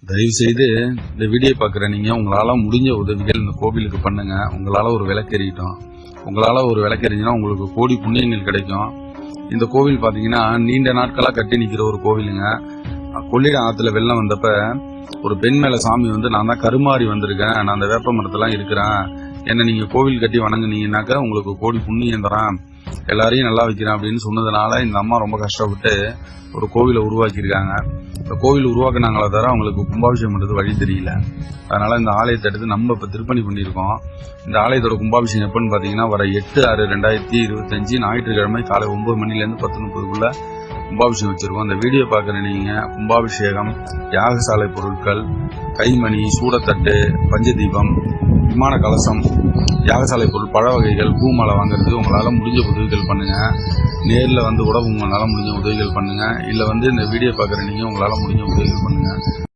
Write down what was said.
தயவு செய்து இந்த வீடியோ பார்க்குற நீங்கள் உங்களால் முடிஞ்ச உதவிகள் இந்த கோவிலுக்கு பண்ணுங்கள். உங்களால் ஒரு விளக்கெறிட்டோம். உங்களால் ஒரு விளக்கெறிஞ்சினா உங்களுக்கு கோடி புண்ணியங்கள் கிடைக்கும். இந்த கோவில் பார்த்தீங்கன்னா நீண்ட நாட்களாக கட்டி நிற்கிற ஒரு கோவிலுங்க. கொள்ளிடம் ஆற்றுல வெள்ளம் வந்தப்ப ஒரு பெண் மேலே சாமி வந்து நான் தான் கருமாறி வந்திருக்கேன், நான் அந்த வேப்ப மரத்தெல்லாம் இருக்கிறேன், என்னை நீங்கள் கோவில் கட்டி வணங்குனீங்கன்னாக்கா உங்களுக்கு கோடி புண்ணியம் தரேன், எல்லாரையும் நல்லா வைக்கிறேன் அப்படின்னு சொன்னதுனால இந்த அம்மா ரொம்ப கஷ்டப்பட்டு ஒரு கோவிலை உருவாக்கியிருக்காங்க. இந்த கோவில் உருவாக்குனாங்களே தவிர அவங்களுக்கு கும்பாபிஷேகம் பண்ணுறது வழி தெரியல. அதனால இந்த ஆலயத்தை எடுத்து நம்ம இப்போ திருப்பணி பண்ணியிருக்கோம். இந்த ஆலயத்தோட கும்பாபிஷேகம் எப்போன்னு பார்த்தீங்கன்னா வர 8/6/2025 ஞாயிற்றுக்கிழமை காலை 9 மணிலேருந்து 10:30 கும்பாபிஷேகம் வச்சிருக்கோம். இந்த வீடியோ பார்க்குற நீங்கள் கும்பாபிஷேகம், யாகசாலை பொருட்கள், கைமணி, சூடத்தட்டு, பஞ்சதீபம், விமான கலசம், யாகசாலை பொருள், பழ வகைகள், பூமாலை வாங்குறதுக்கு உங்களால் முடிஞ்ச உதவிகள் பண்ணுங்கள். நேரில் வந்து கூட உங்களால் முடிஞ்ச உதவிகள் பண்ணுங்கள். இல்லை வந்து இந்த வீடியோ பார்க்குற நீங்கள் உங்களால் முடிஞ்ச உதவிகள் பண்ணுங்கள்.